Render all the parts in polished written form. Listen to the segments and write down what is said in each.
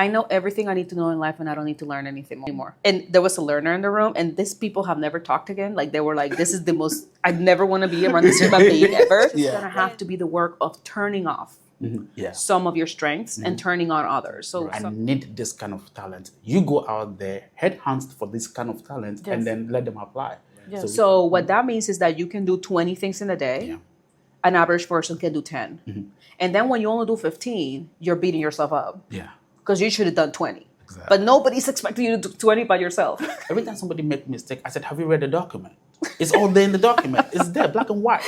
I know everything I need to know in life and I don't need to learn anything anymore. And there was a learner in the room and these people have never talked again. Like they were like, this is the most, I never want to be around this human being ever. It's going to have to be the work of turning off some of your strengths and turning on others. So I need this kind of talent. You go out there, headhunt for this kind of talent and then let them apply. So what that means is that you can do 20 things in a day. Yeah. An average person can do 10. And then when you only do 15, you're beating yourself up. Yeah. Because you should have done 20. Exactly. But nobody's expecting you to do 20 by yourself. Every time somebody make a mistake, I said, have you read the document? It's all there in the document. It's there, black and white.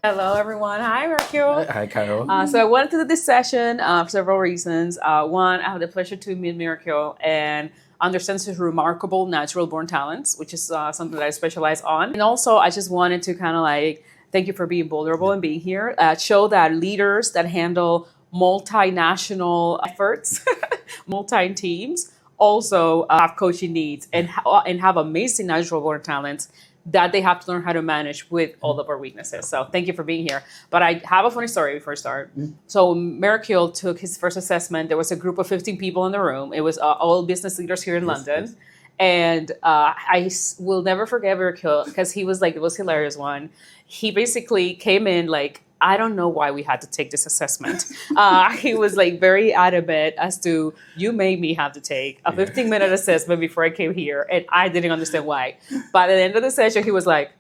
Hello, everyone. Hi, Miracule. Hi, Karol. So I wanted to do this session for several reasons. One, I have the pleasure to meet Miracule and understand his remarkable natural-born talents, which is something that I specialize on. And also, I just wanted to kind of like thank you for being vulnerable and being here. Show that leaders that handle multinational efforts, multi-teams, also have coaching needs and have amazing natural-born talents that they have to learn how to manage with all of our weaknesses. So thank you for being here. But I have a funny story before I start. So Miracule took his first assessment. There was a group of 15 people in the room. It was all business leaders here in London. Yes. And I will never forget Miracule because he was like, it was a hilarious one. He basically came in like, I don't know why we had to take this assessment. He was like very adamant as to, you made me have to take a 15-minute assessment before I came here. And I didn't understand why. By the end of the session, he was like,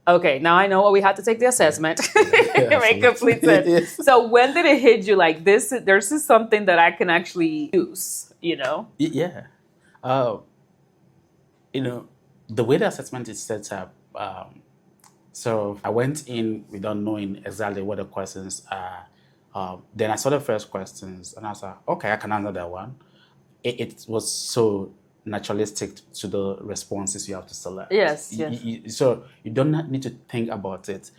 okay, now I know why we had to take the assessment. It made complete sense. Yes. So when did it hit you like this is something that I can actually use, you know? Yeah. You know, the way the assessment is set up, so I went in without knowing exactly what the questions are. Then I saw the first questions and I was like, okay, I can answer that one. It was so naturalistic to the responses you have to select. Yes. So you don't need to think about it.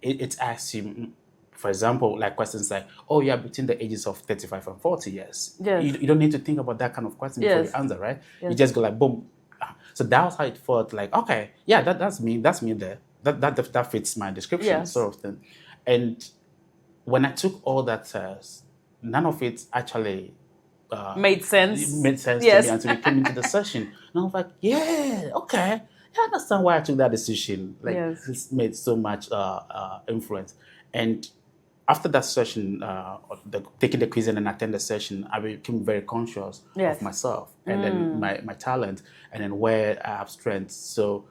It asks you, for example, like questions like, oh, you're between the ages of 35 and 40 years. Yes. You don't need to think about that kind of question before you answer, right? Yes. You just go like, boom. So that was how it felt like, okay, yeah, that's me there. That fits my description, sort of thing. And when I took all that tests, none of it actually made sense. To me until we came into the session. And I was like, yeah, okay. Yeah, I understand why I took that decision. Like, it's made so much influence. And after that session, taking the quiz and then attend the session, I became very conscious of myself and then my talent and then where I have strengths. So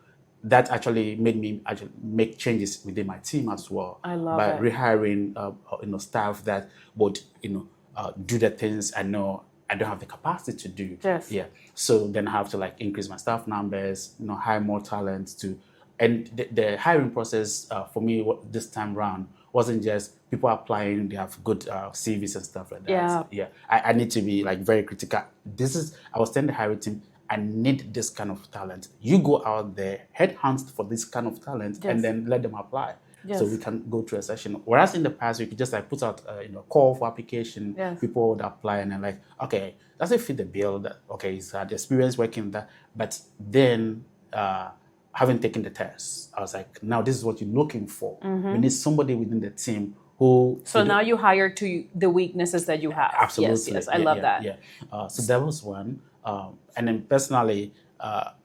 that actually made me make changes within my team as well. I love by it. Rehiring, staff that would, do the things I know I don't have the capacity to do. Yes. Yeah. So then I have to like increase my staff numbers, hire more talent and the hiring process for me this time round wasn't just people applying, they have good CVs and stuff like that. Yeah. Yeah. I need to be like very critical. I was telling the hiring team, I need this kind of talent. You go out there, headhunt for this kind of talent, and then let them apply. Yes. So we can go through a session. Whereas in the past, we could just like put out a call for application. Yes. People would apply and then like, okay, does it fit the bill? That okay, he's had experience working that, but then haven't taken the test. I was like, now this is what you're looking for. We need somebody within the team who. So now you hire to the weaknesses that you have. Absolutely. Yes. I love that. Yeah. So that was one. And then personally,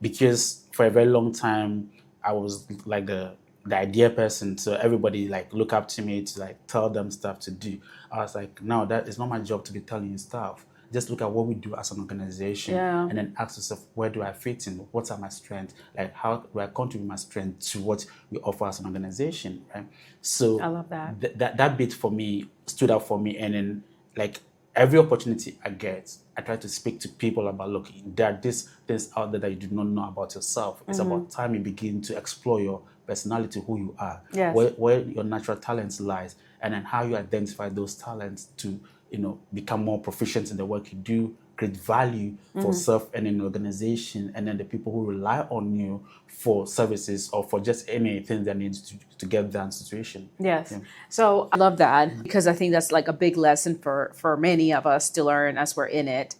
because for a very long time, I was like the idea person. So everybody like look up to me to like tell them stuff to do. I was like, no, that is not my job to be telling you stuff. Just look at what we do as an organization and then ask yourself, where do I fit in? What are my strengths? Like how do I contribute my strength to what we offer as an organization, right? So I love that. That bit for me stood out for me. And then like every opportunity I get, I try to speak to people about, look, there are these things out there that you do not know about yourself. It's about time you begin to explore your personality, who you are, where your natural talents lies, and then how you identify those talents to become more proficient in the work you do, create value for self and an organization, and then the people who rely on you for services or for just anything that needs to get that situation. Yes. Yeah. So I love that because I think that's like a big lesson for many of us to learn as we're in it.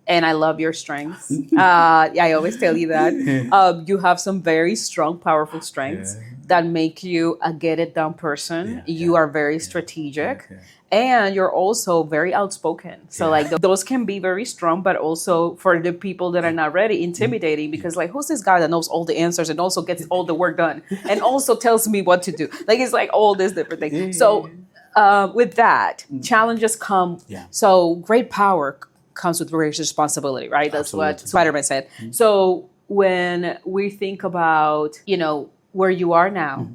And I love your strengths. I always tell you that. You have some very strong, powerful strengths that make you a get it done person. You are very strategic. And you're also very outspoken. So like those can be very strong, but also for the people that are not ready, intimidating, because like, who's this guy that knows all the answers and also gets all the work done and also tells me what to do? Like, it's like all this different thing. So with that, challenges come. So great power comes with great responsibility, right? That's what Spider-Man said. So when we think about, you know, where you are now,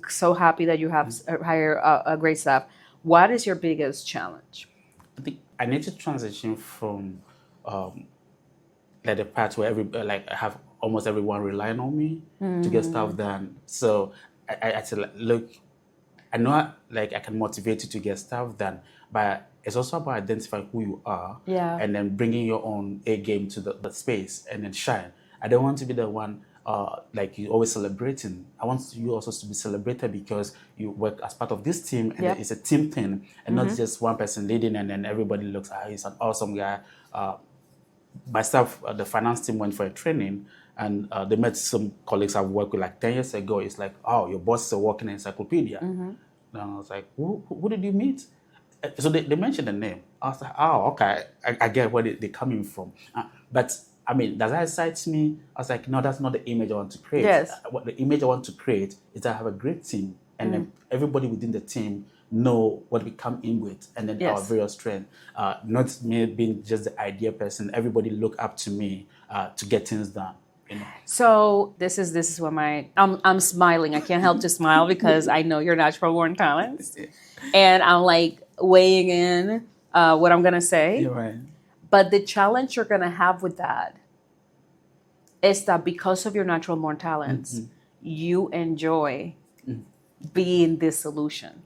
so happy that you have hired a great staff. What is your biggest challenge? I think I need to transition from like the part where I have almost everyone relying on me to get stuff done. So I said, like, look, I know like I can motivate you to get stuff done, but it's also about identifying who you are and then bringing your own A game to the space and then shine. I don't want to be the one like you always celebrating. I want you also to be celebrated because you work as part of this team and it's a team thing and not just one person leading and then everybody looks, he's an awesome guy. My staff, the finance team went for a training and they met some colleagues I've worked with like 10 years ago. It's like, oh, your boss is a walking encyclopedia. And I was like, who did you meet? So they mentioned the name. I was like, oh, okay, I get where they're coming from. But I mean, does that excite me? I was like, no, that's not the image I want to create. What the image I want to create is that I have a great team and then everybody within the team know what we come in with and then our various strengths. Not me being just the idea person. Everybody look up to me to get things done. You know? So this is what I'm smiling. I can't help to smile because I know your natural born talents. And I'm like weighing in what I'm gonna say. You're right. But the challenge you're going to have with that is that because of your natural born talents, you enjoy being the solution.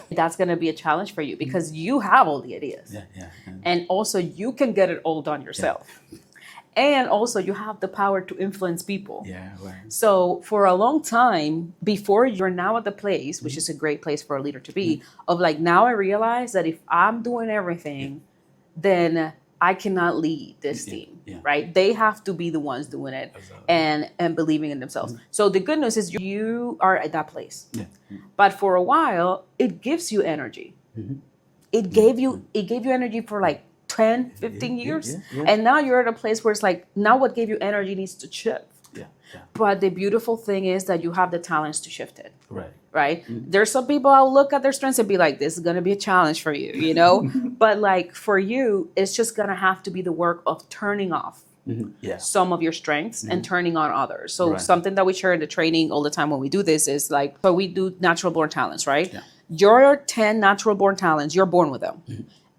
That's going to be a challenge for you because you have all the ideas. And also you can get it all done yourself. And also you have the power to influence people. So for a long time, before you're now at the place, which is a great place for a leader to be, of like, now I realize that if I'm doing everything, then I cannot lead this team, right? They have to be the ones doing it and believing in themselves. So the good news is you are at that place. But for a while, it gives you energy. It gave you energy for like 10, 15 years. And now you're at a place where it's like, now what gave you energy needs to shift. But the beautiful thing is that you have the talents to shift it. Right? There's some people I'll look at their strengths and be like, this is going to be a challenge for you, you know? But like for you, it's just going to have to be the work of turning off some of your strengths and turning on others. So something that we share in the training all the time when we do this is like, so we do natural born talents, right? Your 10 natural born talents, you're born with them.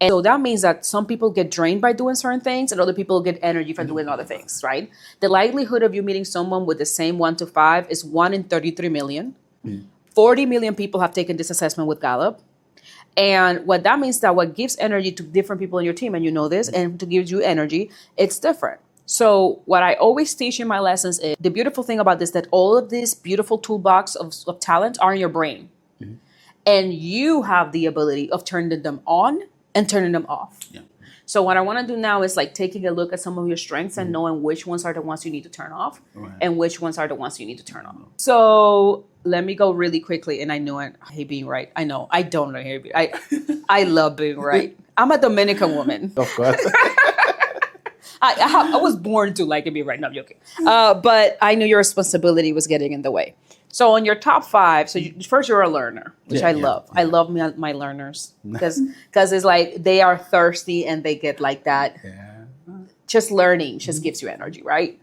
And so that means that some people get drained by doing certain things and other people get energy from doing other things, right? The likelihood of you meeting someone with the same 1 to 5 is 1 in 33 million. 40 million people have taken this assessment with Gallup. And what that means that what gives energy to different people in your team, and you know this, and to give you energy, it's different. So what I always teach in my lessons is the beautiful thing about this, that all of this beautiful toolbox of talent are in your brain. And you have the ability of turning them on and turning them off. So what I want to do now is like taking a look at some of your strengths and knowing which ones are the ones you need to turn off and which ones are the ones you need to turn on. So let me go really quickly. And I know I hate being right. I know. I don't know. I love being right. I'm a Dominican woman. Of course. I was born to like it be right. No, I'm joking. But I knew your responsibility was getting in the way. So on your top 5, so first you're a learner, which I love. I love my learners because it's like they are thirsty and they get like that. Just learning just gives you energy, right?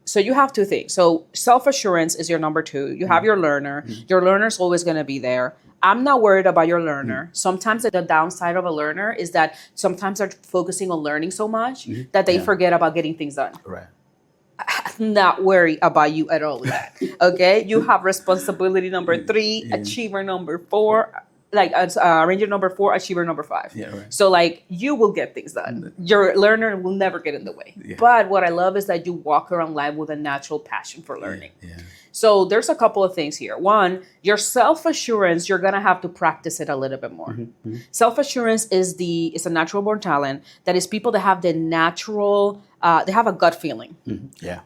So you have 2 things. So self-assurance is your number 2. You have your learner. Your learner's always going to be there. I'm not worried about your learner. Sometimes the downside of a learner is that sometimes they're focusing on learning so much that they forget about getting things done. Not worry about you at all with that. Okay? You have responsibility number 3, achiever number 4, like ranger number 4, achiever number 5. So like you will get things done. Your learner will never get in the way. But what I love is that you walk around life with a natural passion for learning. So there's a couple of things here. One, your self-assurance, you're going to have to practice it a little bit more. Self-assurance is a natural born talent that is people that have the natural, they have a gut feeling.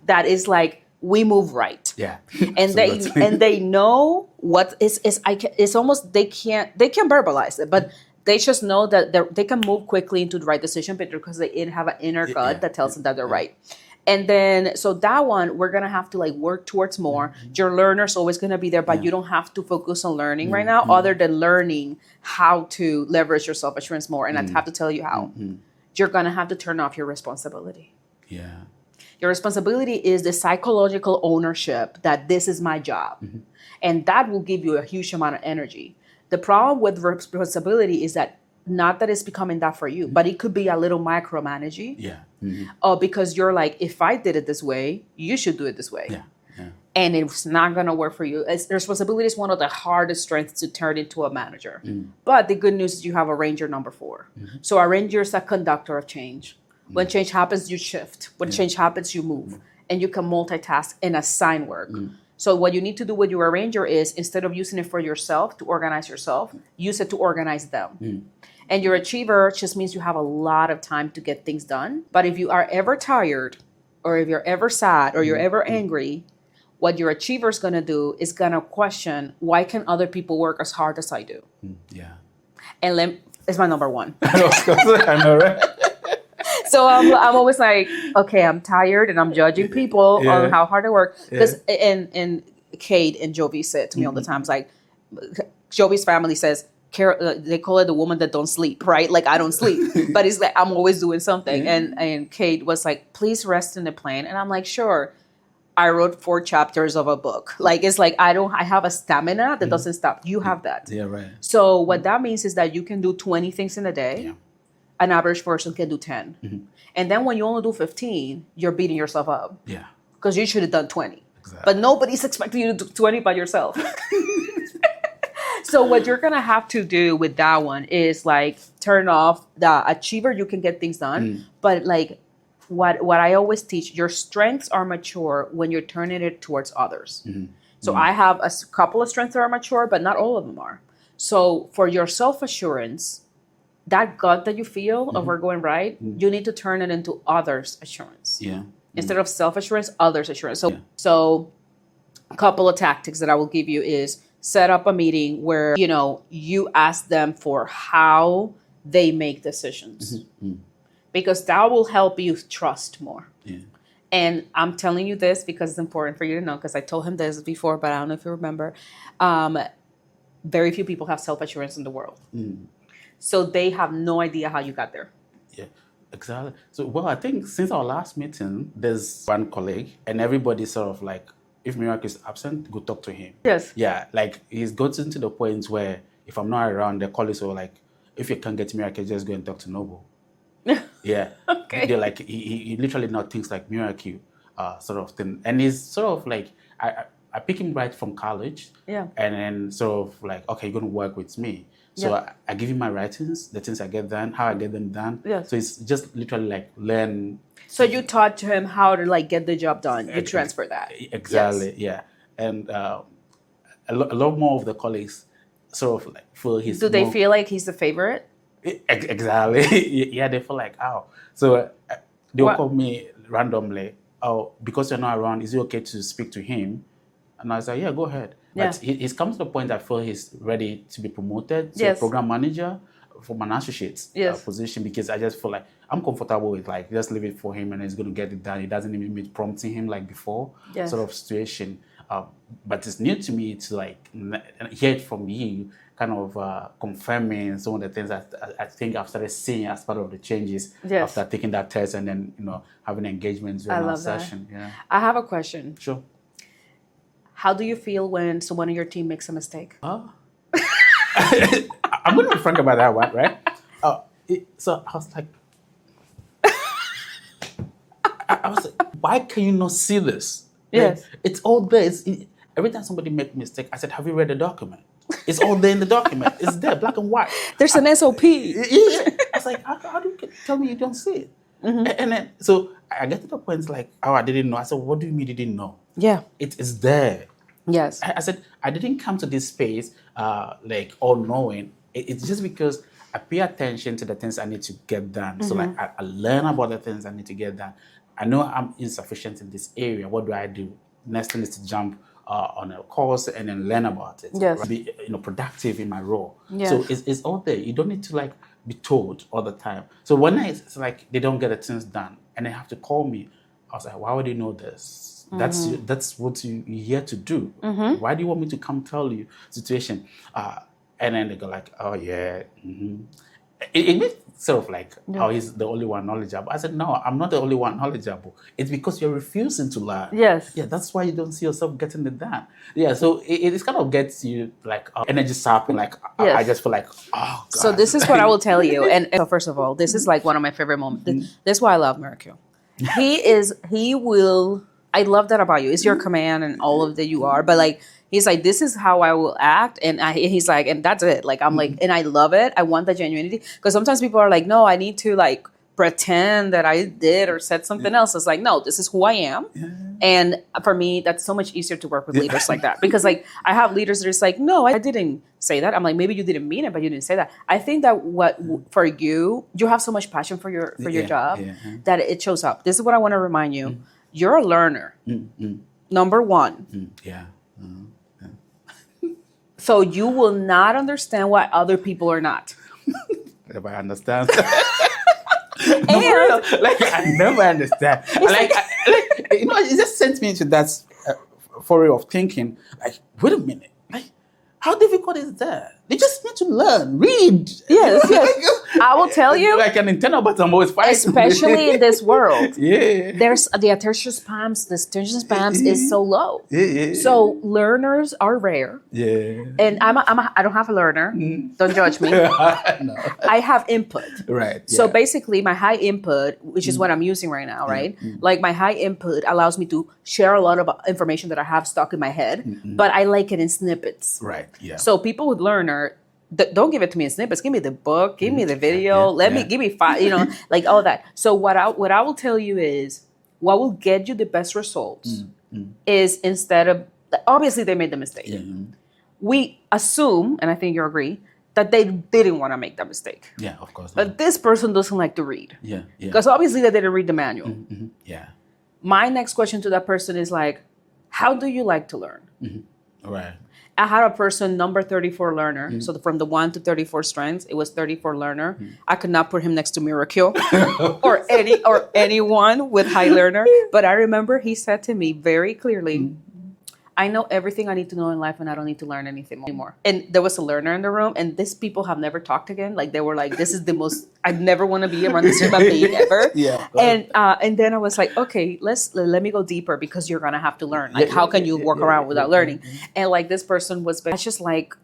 That is like, we move right. Yeah. And they know what is it's almost they can verbalize it, but they just know that they can move quickly into the right decision because they have an inner gut that tells them that they're right. And then, so that one, we're going to have to like work towards more. Your learner's always going to be there, but you don't have to focus on learning right now, other than learning how to leverage your self-assurance more. And I have to tell you how. You're going to have to turn off your responsibility. Yeah. Your responsibility is the psychological ownership that this is my job. And that will give you a huge amount of energy. The problem with responsibility is that not that it's becoming that for you, but it could be a little micromanaging. Yeah. Because you're like, if I did it this way, you should do it this way. Yeah. And it's not going to work for you. Responsibility is one of the hardest strengths to turn into a manager. But the good news is you have a ranger number 4. So a ranger is a conductor of change. When change happens, you shift. When change happens, you move. And you can multitask and assign work. So what you need to do with your ranger is, instead of using it for yourself to organize yourself, use it to organize them. And your achiever just means you have a lot of time to get things done. But if you are ever tired, or if you're ever sad, or you're ever angry, what your achiever is going to do is going to question, why can other people work as hard as I do? Yeah. And it's my number 1. I know, right? So I'm always like, okay, I'm tired and I'm judging people on how hard they work. Because and Kate and Jovi said to me all the time, it's like, Jovi's family says, they call it the woman that don't sleep, right? Like, I don't sleep, but it's like I'm always doing something. And Kate was like, please rest in the plane. And I'm like, sure. I wrote 4 chapters of a book. Like, it's like I have a stamina that doesn't stop. You have that. Yeah, right. So what that means is that you can do 20 things in a day. Yeah. An average person can do 10. And then when you only do 15, you're beating yourself up. Yeah. Because you should have done 20. Exactly. But nobody's expecting you to do 20 by yourself. So what you're going to have to do with that one is like turn off the achiever. You can get things done. But like what I always teach, your strengths are mature when you're turning it towards others. So I have a couple of strengths that are mature, but not all of them are. So for your self-assurance, that gut that you feel of we're going right, you need to turn it into others' assurance. Yeah. Instead of self-assurance, others' assurance. So a couple of tactics that I will give you is set up a meeting where, you ask them for how they make decisions. Because that will help you trust more. Yeah. And I'm telling you this because it's important for you to know, because I told him this before, but I don't know if you remember. Very few people have self-assurance in the world. So they have no idea how you got there. Yeah, exactly. So, well, I think since our last meeting, there's one colleague and everybody's sort of like, if Miracle is absent, go talk to him. Yes. Yeah, like he's gotten to the point where if I'm not around, the colleagues are like, if you can't get Miracle, just go and talk to Noble. Yeah. Okay. They're like, he literally now thinks like Miracle sort of thing. And he's sort of like, I pick him right from college. Yeah. And then sort of like, okay, you're going to work with me. So I give him my writings, the things I get done, how I get them done. Yeah. So it's just literally like learn. So you taught him how to like get the job done. You transfer that. Exactly. Yes. Yeah. And a lot more of the colleagues sort of like feel he's. Do they feel like he's the favorite? Exactly. Yeah, they feel like, oh. So they'll call me randomly. Oh, because you're not around, is it okay to speak to him? And I was like, yeah, go ahead. But he's come to the point I feel he's ready to be promoted to a program manager from an associate position, because I just feel like I'm comfortable with like just leave it for him and he's going to get it done. It doesn't even need prompting him like before sort of situation. But it's new to me to like hear it from you, kind of confirming some of the things that I think I've started seeing as part of the changes after taking that test and then having engagements during our session. Yeah. I have a question. Sure. How do you feel when someone on your team makes a mistake? I'm going to be frank about that one, right? So I was like, I was like, why can you not see this? Yes. Like, it's all there. Every time somebody makes a mistake, I said, have you read the document? It's all there in the document. It's there, black and white. There's an SOP. I was like, how do you tell me you don't see it? And then, so I get to the point like, oh, I didn't know. I said, what do you mean you didn't know? Yeah. It is there. Yes. I said, I didn't come to this space like all knowing. It's just because I pay attention to the things I need to get done. So like I learn about the things I need to get done. I know I'm insufficient in this area. What do I do? next thing is to jump on a course and then learn about it. Yes. Be productive in my role. Yes. So it's all there. You don't need to like be told all the time. So when it's like they don't get the things done and they have to call me, I was like, why would you know this? That's what you're here to do. Why do you want me to come tell you situation? And then they go like, oh yeah. It makes sort of like, oh, he's the only one knowledgeable. I said, no, I'm not the only one knowledgeable. It's because you're refusing to learn. Yes. Yeah, that's why you don't see yourself getting it done. Yeah, so it kind of gets you like energy sapping. Like I just feel like, oh God. So this is what I will tell you. And so first of all, this is like one of my favorite moments. This is why I love Miracule. I love that about you. It's your command and all of that you are. But like, he's like, this is how I will act. And he's like, and that's it. Like, I'm like, and I love it. I want that genuinity. Because sometimes people are like, no, I need to like pretend that I did or said something else. It's like, no, this is who I am. Yeah. And for me, that's so much easier to work with leaders like that. Because like, I have leaders that are just like, no, I didn't say that. I'm like, maybe you didn't mean it, but you didn't say that. I think that for you have so much passion for your job that it shows up. This is what I want to remind you. You're a learner. Number one. Yeah. So you will not understand why other people are not. If I understand. And I never understand. It just sent me into that foray of thinking. Like, wait a minute. Like, how difficult is that? They just need to learn, read. Yes. I will tell you. Like an antenna button, I'm always fighting. Especially in this world. Yeah. There's the attention spams is so low. Yeah. So learners are rare. Yeah. And I don't have a learner. Don't judge me. No. I have input. Right. So basically my high input, which is what I'm using right now, right? Like my high input allows me to share a lot of information that I have stuck in my head, but I like it in snippets. Right. Yeah. So people with learner, don't give it to me in snippets. Give me the book. Give me the video. Give me 5. Like all that. So what I will tell you is what will get you the best results is instead of obviously they made the mistake. Yeah. We assume, and I think you agree, that they didn't want to make that mistake. Yeah, of course. But this person doesn't like to read. Yeah. Because obviously they didn't read the manual. Yeah. My next question to that person is like, how do you like to learn? Right. I had a person, number 34 learner. So from the 1 to 34 strengths, it was 34 learner. I could not put him next to Miracule or anyone with high learner. But I remember he said to me very clearly, I know everything I need to know in life and I don't need to learn anything anymore. And there was a learner in the room and these people have never talked again. Like they were like, this is the most, I'd never want to be around this human being ever. Yeah. And then I was like, okay, let me go deeper because you're going to have to learn. Like how can you work around without learning? And like this person was just like,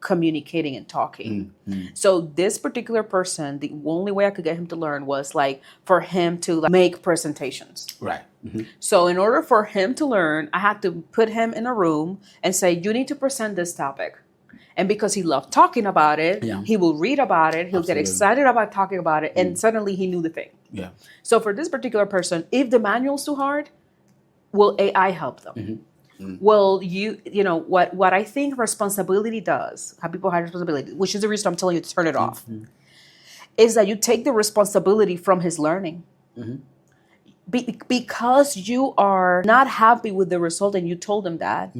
communicating and talking. So this particular person, the only way I could get him to learn was like for him to like, make presentations. Right. So in order for him to learn, I had to put him in a room and say, you need to present this topic. And because he loved talking about it, he will read about it. He'll get excited about talking about it. And suddenly he knew the thing. Yeah. So for this particular person, if the manual's too hard, will AI help them? Well, what I think responsibility does, how people have responsibility, which is the reason I'm telling you to turn it off, is that you take the responsibility from his learning. Because you are not happy with the result and you told him that,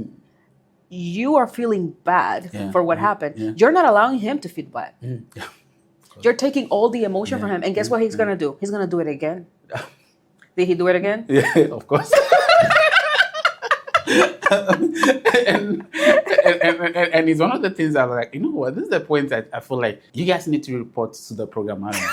you are feeling bad for what happened. Yeah. You're not allowing him to feel bad. You're taking all the emotion from him. And guess what he's going to do? He's going to do it again. Did he do it again? Yeah, of course. and it's one of the things I'm like, you know what? This is the point that I feel like you guys need to report to the program manager.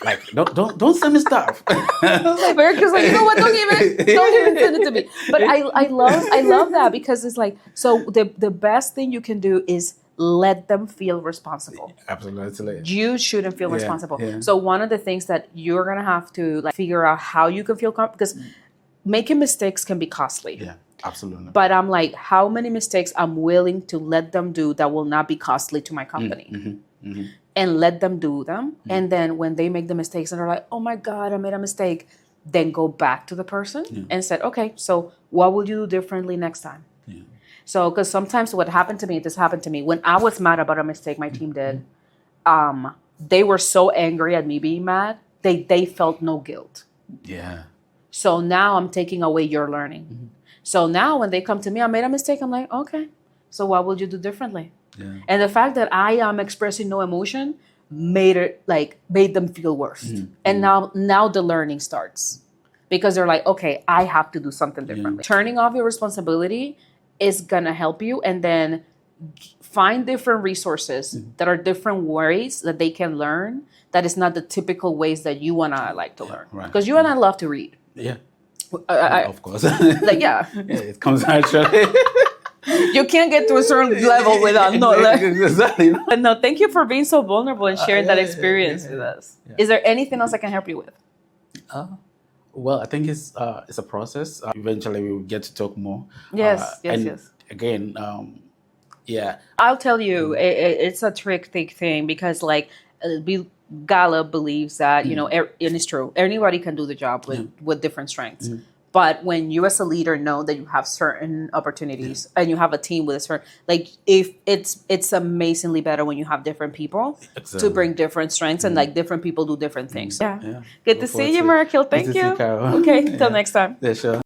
Like, don't send me stuff. America's like, you know what? Don't even send it to me. But I love that because it's like, so the best thing you can do is let them feel responsible. Absolutely. You shouldn't feel responsible. Yeah. So one of the things that you're gonna have to like figure out how you can feel because making mistakes can be costly. Yeah. Absolutely. But I'm like, how many mistakes I'm willing to let them do that will not be costly to my company? And let them do them. And then when they make the mistakes and they're like, oh my God, I made a mistake, then go back to the person and said, okay, so what will you do differently next time? Yeah. So, because sometimes this happened to me, when I was mad about a mistake my team did, they were so angry at me being mad, they felt no guilt. Yeah. So now I'm taking away your learning. So now when they come to me, I made a mistake. I'm like, okay, so what would you do differently? Yeah. And the fact that I am expressing no emotion made them feel worse. And now the learning starts, because they're like, okay, I have to do something differently. Turning off your responsibility is gonna help you, and then find different resources that are different ways that they can learn, that is not the typical ways that you and I like to learn. Because you and I love to read. Yeah. Of course. Yeah, it comes naturally. You can't get to a certain level without Exactly. No, thank you for being so vulnerable and sharing that experience with us. Yeah. Is there anything else I can help you with? Well, I think it's a process. Eventually, we will get to talk more. Yes. Again, I'll tell you, it's a tricky thing, because Gallup believes that, and it's true, anybody can do the job with different strengths. But when you as a leader know that you have certain opportunities and you have a team with a certain, if it's amazingly better when you have different people to bring different strengths, and different people do different things. Yeah. Good to see you, Miracule. Thank you. Okay, till next time. Yeah, sure.